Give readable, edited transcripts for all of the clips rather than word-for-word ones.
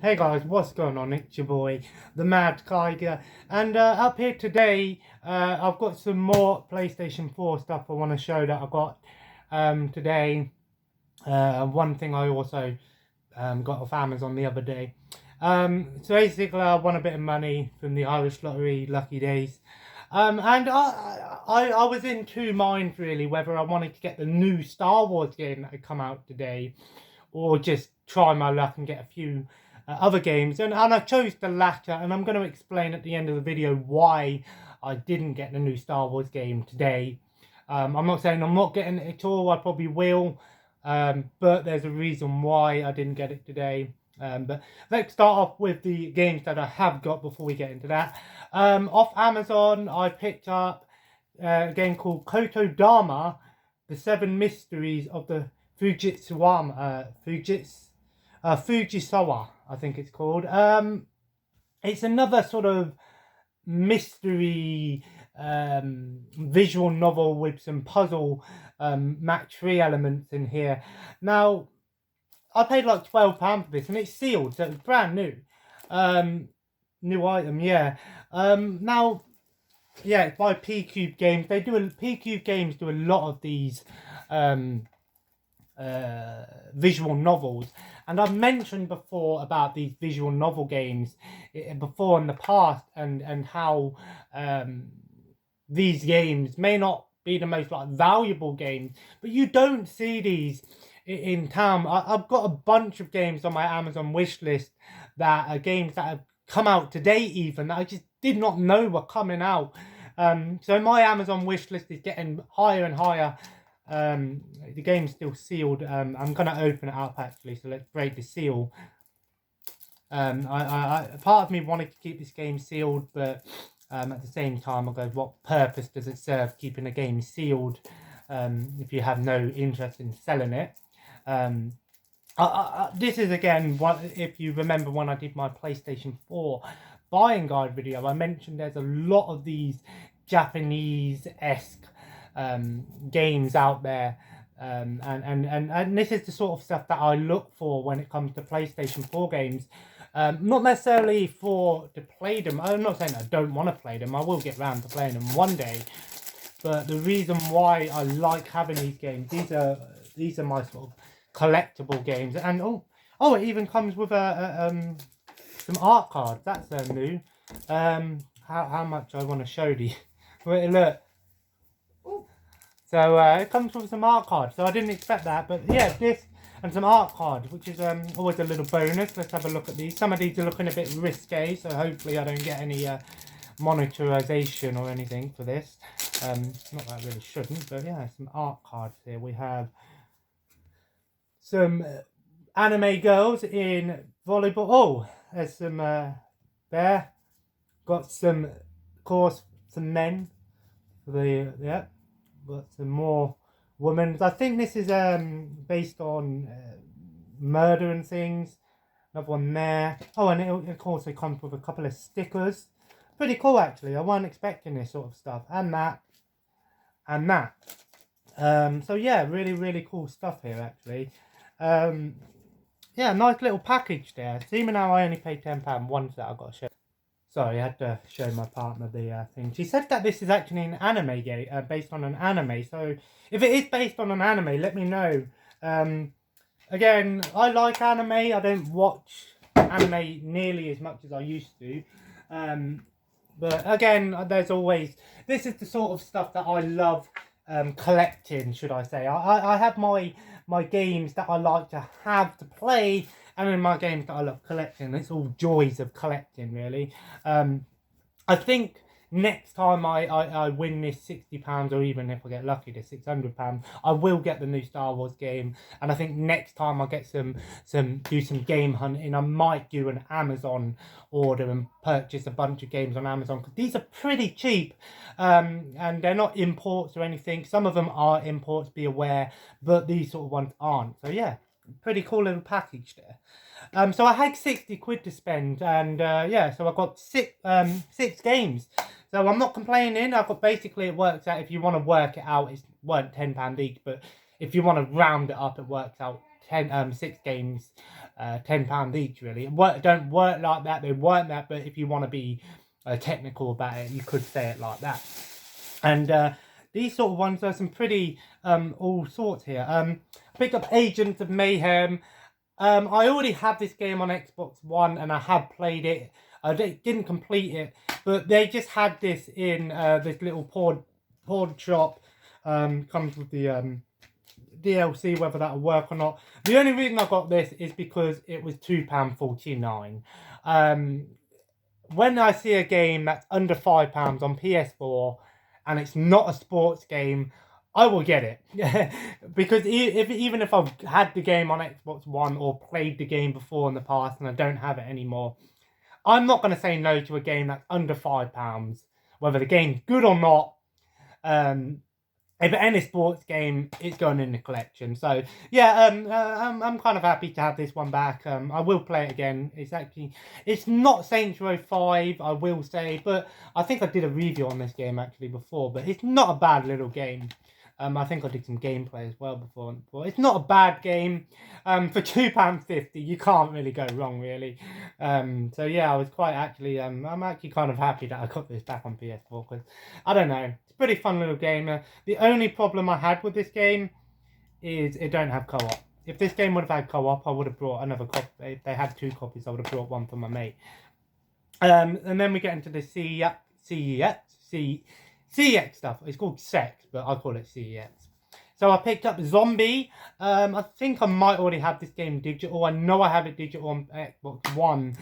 Hey guys, what's going on? It's your boy, the Mad Tiger, and up here today, I've got some more PlayStation 4 stuff I want to show that I got today. One thing I also got off Amazon the other day. So basically, I won a bit of money from the Irish Lottery Lucky Days. And I was in two minds really whether I wanted to get the new Star Wars game that had come out today, or just try my luck and get a few other games. And I chose the latter, and I'm going to explain at the end of the video why I didn't get the new Star Wars game today. I'm not saying I'm not getting it at all, I probably will, but there's a reason why I didn't get it today. But let's start off with the games that I have got before we get into that. Off Amazon, I picked up a game called Kotodama, The Seven Mysteries of the Fujisawa, I think it's called. It's another sort of mystery visual novel with some puzzle match 3 elements in here. Now, I paid like £12 for this, and it's sealed, so it's brand new. New item, yeah. Now, yeah, it's by P-Cube Games. P-Cube Games do a lot of these visual novels, and I've mentioned before about these visual novel games before in the past, and how these games may not be the most like valuable games, but you don't see these in town. I've got a bunch of games on my Amazon wish list that are games that have come out today even that I just did not know were coming out. So my Amazon wish list is getting higher and higher. The game's still sealed. I'm gonna open it up actually, so let's break the seal. Part of me wanted to keep this game sealed, but at the same time I go, what purpose does it serve keeping a game sealed if you have no interest in selling it? This is again what, if you remember when I did my PlayStation 4 buying guide video, I mentioned there's a lot of these Japanese-esque games out there, and this is the sort of stuff that I look for when it comes to PlayStation 4 games. Not necessarily to play them. I'm not saying I don't want to play them. I will get round to playing them one day. But the reason why I like having these games, these are my sort of collectible games. And oh, it even comes with some art cards. That's new. How much I want to show these. Wait, look. So it comes with some art cards, so I didn't expect that, but yeah, this and some art cards, which is always a little bonus. Let's have a look at these. Some of these are looking a bit risque, so hopefully I don't get any monetization or anything for this. Not that I really shouldn't, but yeah, some art cards here. We have some anime girls in volleyball. Oh, there's some there. Got some, of course, some men. Yeah. Got some more women. I think this is based on murder and things. Another one there. Oh, and it also comes with a couple of stickers. Pretty cool actually. I wasn't expecting this sort of stuff. And that. And that. So yeah, really cool stuff here actually. Yeah, nice little package there. So even now I only paid £10 once that I got to show. Sorry, I had to show my partner the thing. She said that this is actually an anime game, based on an anime. So, if it is based on an anime, let me know. Again, I like anime. I don't watch anime nearly as much as I used to. But again, there's always... This is the sort of stuff that I love collecting, should I say. I have my games that I like to have to play, and in my games that I love collecting. It's all joys of collecting, really. I think next time I win this £60, or even if I get lucky, the £600, I will get the new Star Wars game. And I think next time I get do some game hunting, I might do an Amazon order and purchase a bunch of games on Amazon, because these are pretty cheap, and they're not imports or anything. Some of them are imports, be aware, but these sort of ones aren't. So yeah, pretty cool little package there. So I had 60 quid to spend, and yeah, so I got six games. So I'm not complaining. I've got, basically it works out, if you want to work it out, it weren't £10 each, but if you want to round it up, it works out 6 games £10 each, really. Don't work like that, they weren't that, but if you want to be technical about it, you could say it like that. And these sort of ones are some pretty all sorts here. I picked up Agents of Mayhem. I already have this game on Xbox One and I have played it. I didn't complete it, but they just had this in this little pawn shop. Comes with the DLC, whether that'll work or not. The only reason I got this is because it was £2.49. When I see a game that's under £5 on PS4 and it's not a sports game, I will get it. Because even if I've had the game on Xbox One or played the game before in the past and I don't have it anymore, I'm not going to say no to a game that's under £5, whether the game's good or not. If any sports game, it's going in the collection. So yeah, I'm kind of happy to have this one back. I will play it again. It's not Saints Row 5, I will say, but I think I did a review on this game actually before. But it's not a bad little game. I think I did some gameplay as well before. It's not a bad game. For £2.50, you can't really go wrong, really. So yeah, I was quite actually, I'm actually kind of happy that I got this back on PS4 because I don't know, it's a pretty fun little game. The only problem I had with this game is it don't have co-op. If this game would have had co-op, I would have brought another copy. If they had 2 copies, I would have brought one for my mate. And then we get into the CEX stuff. It's called Sex, but I call it CEX. So I picked up Zombie. I think I might already have this game digital. I know I have it digital on Xbox One.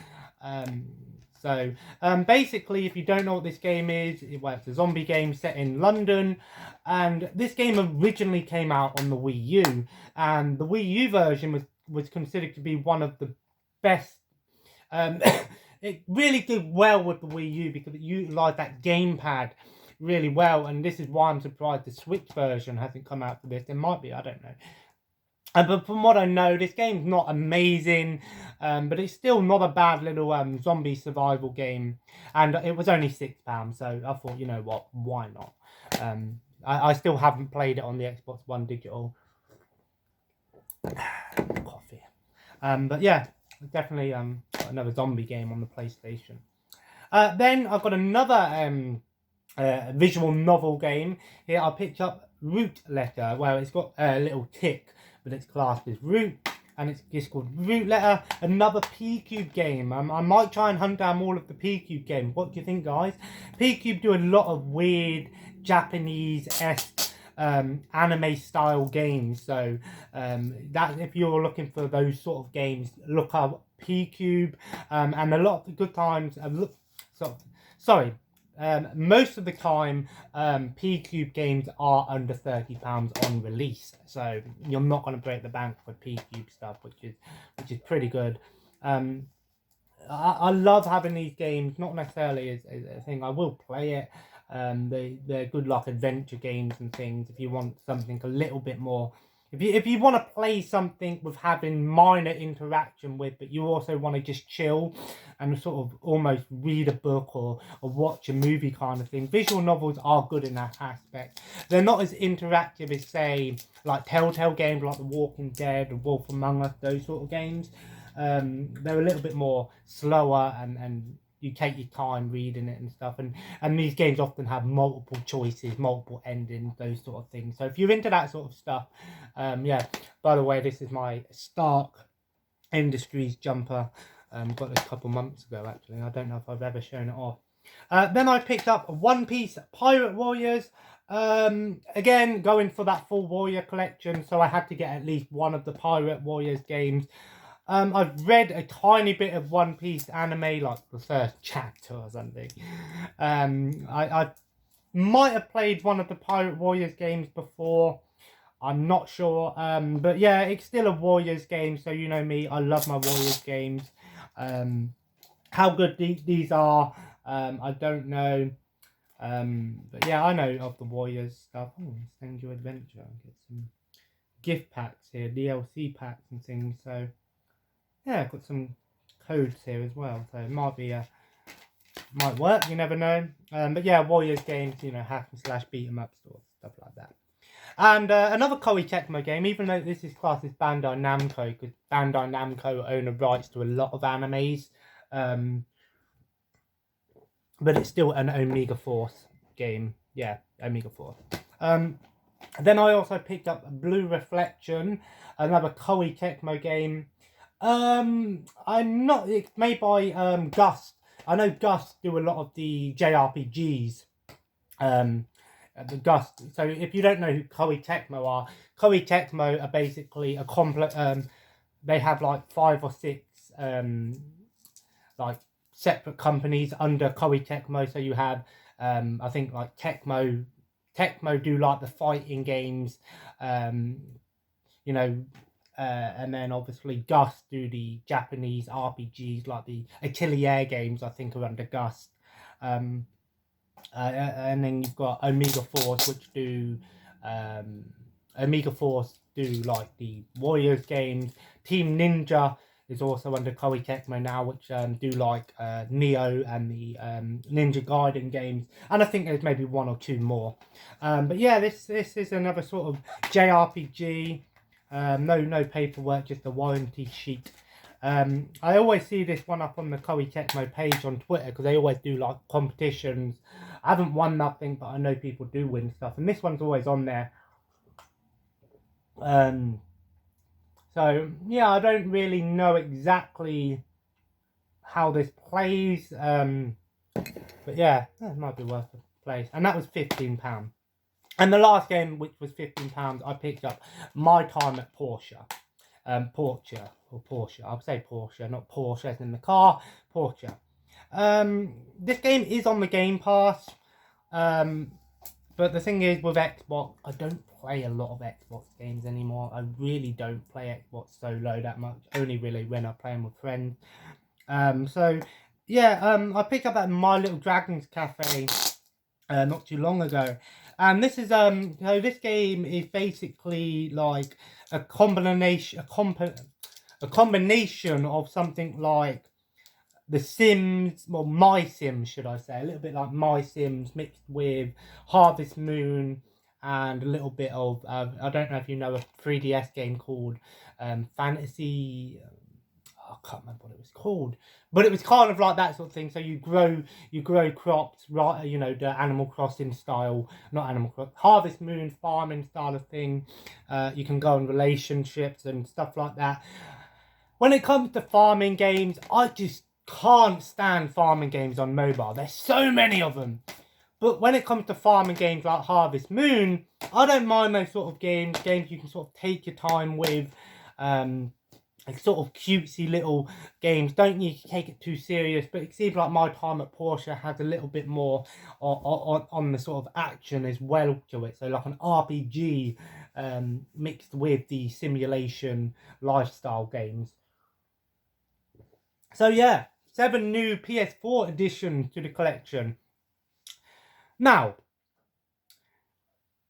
Basically, if you don't know what this game is, it's a zombie game set in London. And this game originally came out on the Wii U. And the Wii U version was considered to be one of the best. It really did well with the Wii U because it utilised that gamepad really well, and this is why I'm surprised the Switch version hasn't come out for this. It might be, I don't know. But from what I know, this game's not amazing, but it's still not a bad little zombie survival game, and it was only £6, so I thought, you know what, why not? I still haven't played it on the Xbox One digital. Coffee. But yeah, definitely another zombie game on the PlayStation. Then I've got another visual novel game here. I picked up Root Letter. Well, it's got a little tick, but it's classed as root, and it's just called Root Letter. Another P-Cube game. I might try and hunt down all of the P-Cube games. What do you think, guys? P-Cube do a lot of weird Japanese-esque anime style games, so that if you're looking for those sort of games, look up P-Cube, and a lot of the good times most of the time, P-Cube games are under £30 on release, so you're not going to break the bank for P-Cube stuff, which is pretty good. I love having these games, not necessarily as a thing. I will play it. They're good like adventure games and things. If you want something a little bit more, if you want to play something with having minor interaction with, but you also want to just chill and sort of almost read a book or watch a movie kind of thing, visual novels are good in that aspect. They're not as interactive as, say, like Telltale games like The Walking Dead or Wolf Among Us, those sort of games. They're a little bit more slower and you take your time reading it and stuff, and these games often have multiple choices, multiple endings, those sort of things. So if you're into that sort of stuff, yeah. By the way, this is my Stark Industries jumper. Got it a couple months ago actually. I don't know if I've ever shown it off. Then I picked up One Piece Pirate Warriors. Again, going for that full Warrior collection, so I had to get at least one of the Pirate Warriors games. I've read a tiny bit of One Piece anime, like the first chapter or something. I might have played one of the Pirate Warriors games before. I'm not sure. But yeah, it's still a Warriors game, so you know me, I love my Warriors games. How good these are, I don't know. But yeah, I know of the Warriors stuff. Send you adventure. Get some gift packs here, DLC packs and things, so... yeah, I've got some codes here as well, so it might be might work, you never know. But yeah, Warriors games, you know, hack and slash, beat 'em up, stuff like that. And another Koei Tecmo game, even though this is classed as Bandai Namco, because Bandai Namco own the rights to a lot of animes, but it's still an Omega Force game. Yeah, Omega Force. Then I also picked up Blue Reflection, another Koei Tecmo game. I'm not. It's made by Gust. I know Gust do a lot of the JRPGs. The Gust. So if you don't know who Koei Tecmo are basically a complex. They have like 5 or 6 like separate companies under Koei Tecmo. So you have I think like Tecmo do like the fighting games, you know, and then obviously Gust do the Japanese RPGs like the Atelier games. I think are under Gust. And then you've got Omega Force, which do like the Warriors games. Team Ninja is also under Koei Tecmo now, which do like Neo and the Ninja Gaiden games, and I think there's maybe 1 or 2 more. But yeah, this is another sort of JRPG. No paperwork, just a warranty sheet. I always see this one up on the Koei Tecmo page on Twitter because they always do like competitions. I haven't won nothing, but I know people do win stuff, and this one's always on there. So yeah, I don't really know exactly how this plays, but yeah, it might be worth a place. And that was £15. And the last game, which was £15, I picked up My Time at Porsche. Porsche. I'll say Porsche, not Porsche as in the car. Porsche. This game is on the Game Pass. But the thing is, with Xbox, I don't play a lot of Xbox games anymore. I really don't play Xbox solo that much. Only really when I play them with friends. So yeah, I picked up that My Little Dragons Cafe not too long ago, and this is so this game is basically like a combination of something like The Sims, well, My Sims, should I say, a little bit like My Sims mixed with Harvest Moon and a little bit of I don't know if you know a 3DS game called Fantasy. I can't remember what it was called, but it was kind of like that sort of thing. So you grow crops, right? You know, the Animal Crossing style, not Animal Crossing, Harvest Moon farming style of thing. You can go on relationships and stuff like that. When it comes to farming games, I just can't stand farming games on mobile. There's so many of them. But when it comes to farming games like Harvest Moon, I don't mind those sort of games you can sort of take your time with. Like sort of cutesy little games. Don't need to take it too serious, but it seems like My Time at Porsche has a little bit more on the sort of action as well to it. So like an RPG mixed with the simulation lifestyle games. So yeah, 7 new PS4 additions to the collection. Now,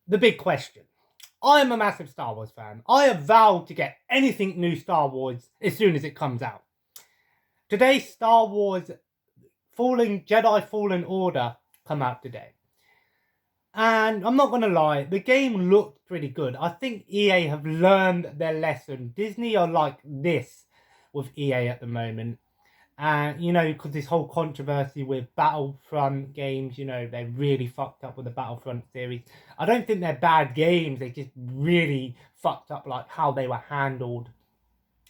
the big question. I am a massive Star Wars fan. I have vowed to get anything new Star Wars as soon as it comes out. Today, Star Wars Jedi Fallen Order come out today. And I'm not going to lie, the game looked pretty good. I think EA have learned their lesson. Disney are like this with EA at the moment. And, you know, because this whole controversy with Battlefront games, you know, they really fucked up with the Battlefront series. I don't think they're bad games. They just really fucked up, like, how they were handled.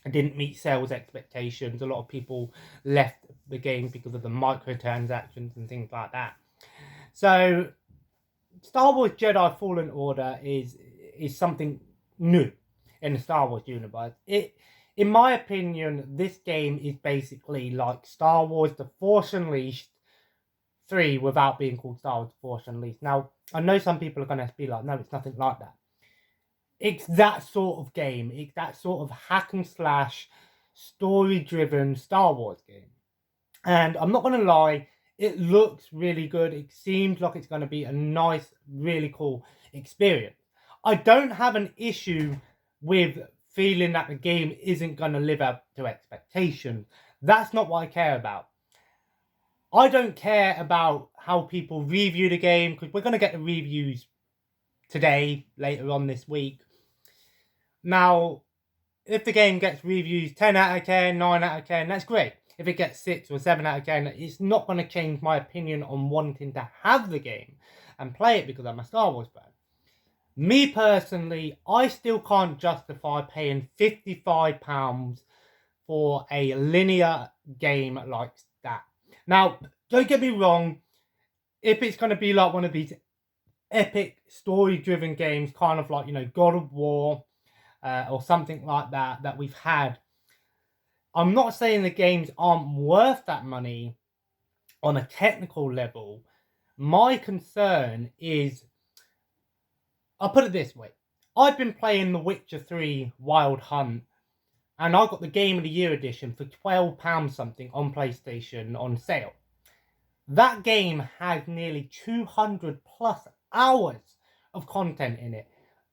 And didn't meet sales expectations. A lot of people left the game because of the microtransactions and things like that. So, Star Wars Jedi Fallen Order is something new in the Star Wars universe. In my opinion, this game is basically like Star Wars The Force Unleashed 3 without being called Star Wars The Force Unleashed. Now, I know some people are going to be like, no, it's nothing like that. It's that sort of game. It's that sort of hack and slash, story-driven Star Wars game. And I'm not going to lie, it looks really good. It seems like it's going to be a nice, really cool experience. I don't have an issue with feeling that the game isn't going to live up to expectations. That's not what I care about. I don't care about how people review the game, because we're going to get the reviews today, later on this week. Now, if the game gets reviews 10 out of 10, 9 out of 10, that's great. If it gets 6 or 7 out of 10, it's not going to change my opinion on wanting to have the game and play it because I'm a Star Wars fan. Me personally, I still can't justify paying £55 for a linear game like that. Now, don't get me wrong, if it's going to be like one of these epic story-driven games, kind of like, God of War, or something like that we've had, I'm not saying the games aren't worth that money on a technical level. My concern is, I'll put it this way. I've been playing The Witcher 3 Wild Hunt, and I got the Game of the Year edition for £12 something on PlayStation on sale. That game has nearly 200 plus hours of content in it.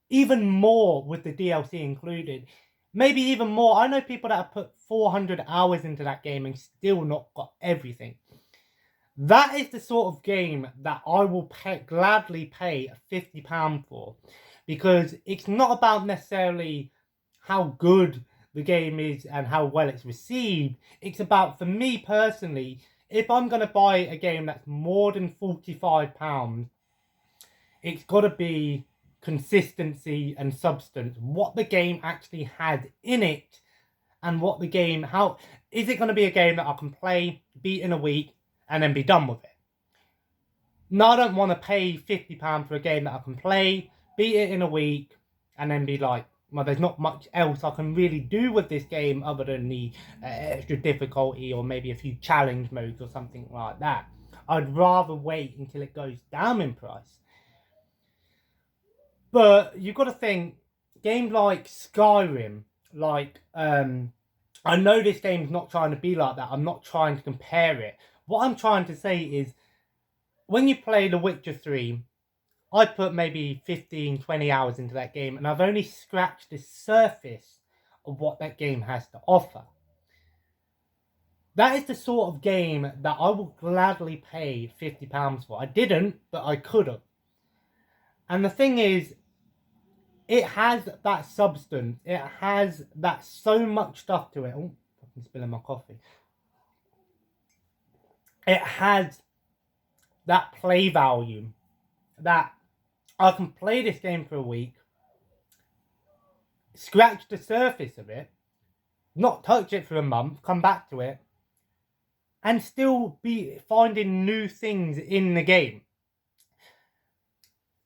Even more with the DLC included. Maybe even more. I know people that have put 400 hours into that game and still not got everything. That is the sort of game that I will gladly pay £50 for. Because it's not about necessarily how good the game is and how well it's received. It's about, for me personally, if I'm going to buy a game that's more than £45, it's got to be consistency and substance. What the game actually had in it, and what the game, how is it going to be a game that I can play, beat in a week, and then be done with it? No, I don't want to pay £50 for a game that I can play, beat it in a week, and then be like, well, there's not much else I can really do with this game other than the extra difficulty or maybe a few challenge modes or something like that. I'd rather wait until it goes down in price. But you've got to think, games like Skyrim, like, I know this game's not trying to be like that. I'm not trying to compare it. What I'm trying to say is, when you play The Witcher 3, I put maybe 15, 20 hours into that game, and I've only scratched the surface of what that game has to offer. That is the sort of game that I will gladly pay £50 for. I didn't, but I could have. And the thing is, it has that substance. It has that so much stuff to it. Oh, I'm spilling my coffee. It has that play value that I can play this game for a week, scratch the surface of it, not touch it for a month, come back to it, and still be finding new things in the game.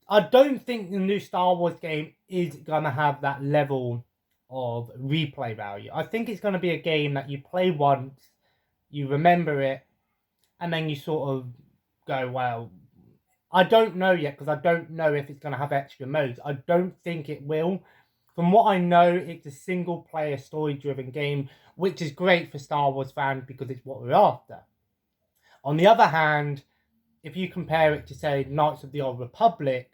I don't think the new Star Wars game is going to have that level of replay value. I think it's going to be a game that you play once, you remember it, and then you sort of go, well, I don't know yet, because I don't know if it's going to have extra modes. I don't think it will. From what I know, it's a single-player, story-driven game, which is great for Star Wars fans because it's what we're after. On the other hand, if you compare it to, say, Knights of the Old Republic,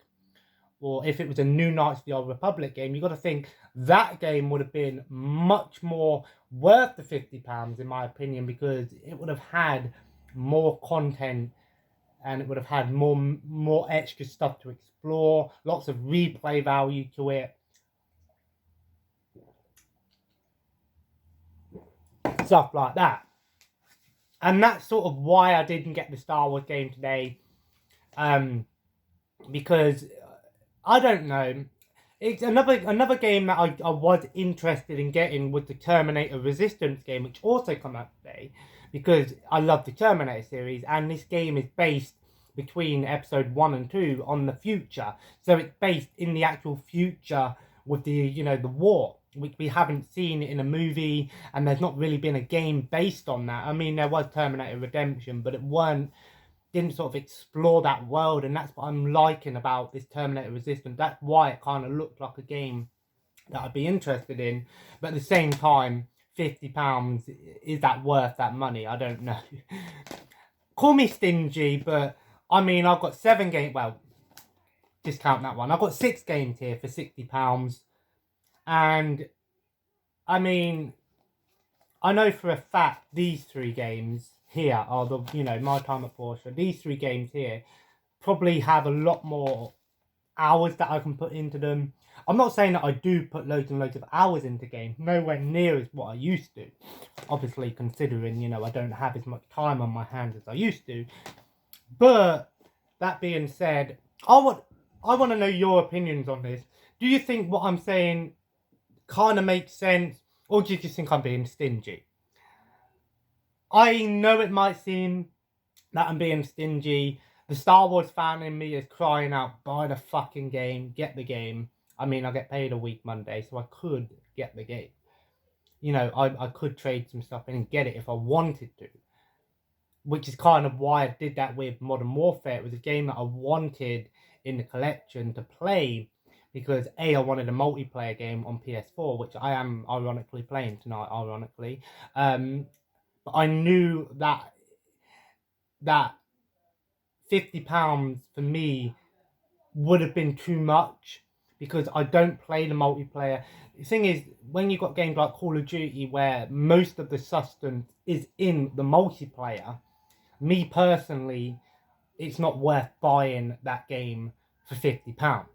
or if it was a new Knights of the Old Republic game, you've got to think that game would have been much more worth the £50, in my opinion, because it would have had more content and it would have had more extra stuff to explore, lots of replay value to it. Stuff like that. And that's sort of why I didn't get the Star Wars game today. Because, I don't know, it's another game that I was interested in getting was the Terminator Resistance game, which also came out today, because I love the Terminator series, and this game is based between episode 1 and 2 on the future. So it's based in the actual future with the, the war, which we haven't seen in a movie, and there's not really been a game based on that. I mean, there was Terminator Redemption, but it didn't sort of explore that world, and that's what I'm liking about this Terminator Resistance. That's why it kind of looked like a game that I'd be interested in, but at the same time, £50, is that worth that money? I don't know. Call me stingy, but I mean, I've got 7 games, well, discount that one. I've got 6 games here for £60, and I mean, I know for a fact these 3 games here are the, My Time at Porsche. These 3 games here probably have a lot more hours that I can put into them. I'm not saying that I do put loads and loads of hours into games, nowhere near as what I used to. Obviously, considering, you know, I don't have as much time on my hands as I used to. But that being said, I want to know your opinions on this. Do you think what I'm saying kind of makes sense, or do you just think I'm being stingy? I know it might seem that I'm being stingy. The Star Wars fan in me is crying out, buy the fucking game, get the game. I mean, I get paid a week Monday, so I could get the game. You know, I could trade some stuff in and get it if I wanted to. Which is kind of why I did that with Modern Warfare. It was a game that I wanted in the collection to play because A, I wanted a multiplayer game on PS4, which I am ironically playing tonight, ironically. But I knew that £50 for me would have been too much because I don't play the multiplayer. The thing is, when you've got games like Call of Duty where most of the substance is in the multiplayer, me personally, it's not worth buying that game for £50.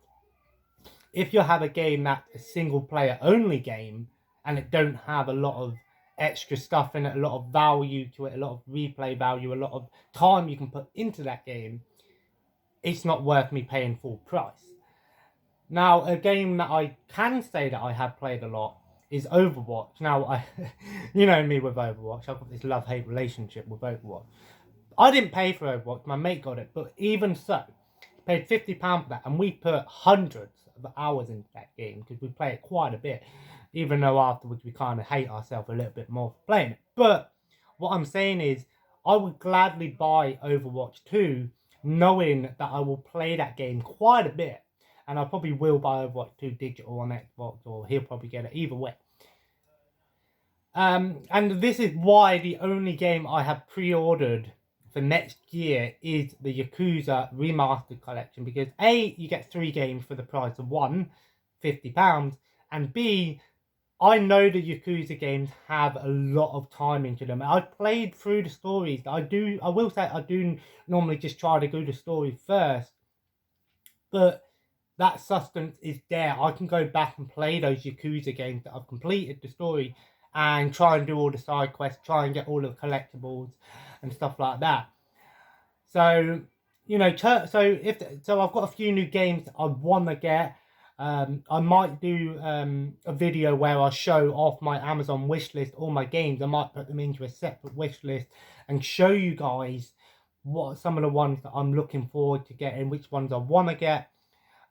If you have a game that's a single player only game and it don't have a lot of extra stuff in it, a lot of value to it, a lot of replay value, a lot of time you can put into that game, it's not worth me paying full price. Now, a game that I can say that I have played a lot is Overwatch. Now, you know me with Overwatch, I've got this love-hate relationship with Overwatch. I didn't pay for Overwatch, my mate got it, but even so, paid £50 for that, and we put hundreds of hours into that game because we play it quite a bit, even though afterwards we kind of hate ourselves a little bit more for playing it. But what I'm saying is, I would gladly buy Overwatch 2, knowing that I will play that game quite a bit, and I probably will buy Overwatch 2 digital on Xbox, or he'll probably get it either way. And this is why the only game I have pre-ordered for next year is the Yakuza Remastered Collection, because A, you get 3 games for the price of one, £50, and B, I know the Yakuza games have a lot of time into them. I've played through the stories. I will say I do normally just try to go the story first, but that substance is there. I can go back and play those Yakuza games that I've completed the story and try and do all the side quests, try and get all the collectibles and stuff like that. So, you know, so I've got a few new games that I want to get. I might do a video where I show off my Amazon wish list, all my games. I might put them into a separate wish list and show you guys what some of the ones that I'm looking forward to getting, which ones I want to get.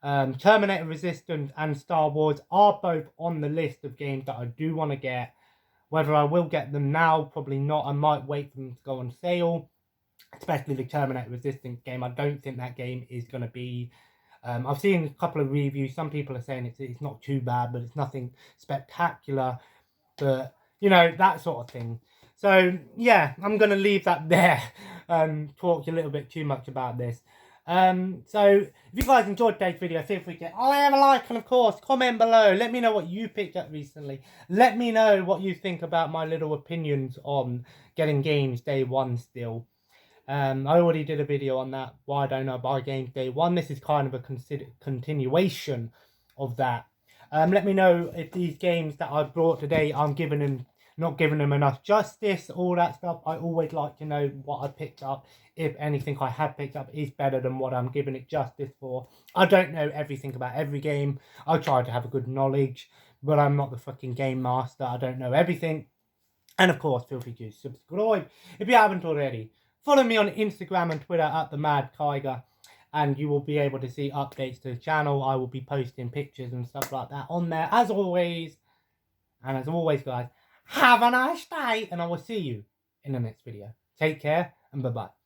Terminator Resistance and Star Wars are both on the list of games that I do want to get. Whether I will get them now, probably not. I might wait for them to go on sale, especially the Terminator Resistance game. I don't think that game is going to be... I've seen a couple of reviews. Some people are saying it's not too bad, but it's nothing spectacular. But, you know, that sort of thing. So, yeah, I'm going to leave that there. Talked a little bit too much about this. So if you guys enjoyed today's video, feel free to leave a like, and of course comment below. Let me know what you picked up recently. Let me know what you think about my little opinions on getting games day one still. I already did a video on that, why don't I buy games day one. This is kind of a continuation of that. Let me know if these games that I brought today, I'm not giving them enough justice, all that stuff. I always like to know what I picked up. If anything I have picked up is better than what I'm giving it justice for. I don't know everything about every game. I try to have a good knowledge, but I'm not the fucking game master. I don't know everything. And of course, feel free to subscribe if you haven't already. Follow me on Instagram and Twitter at @TheMadTiger, and you will be able to see updates to the channel. I will be posting pictures and stuff like that on there as always. And as always, guys, have a nice day, and I will see you in the next video. Take care, and bye-bye.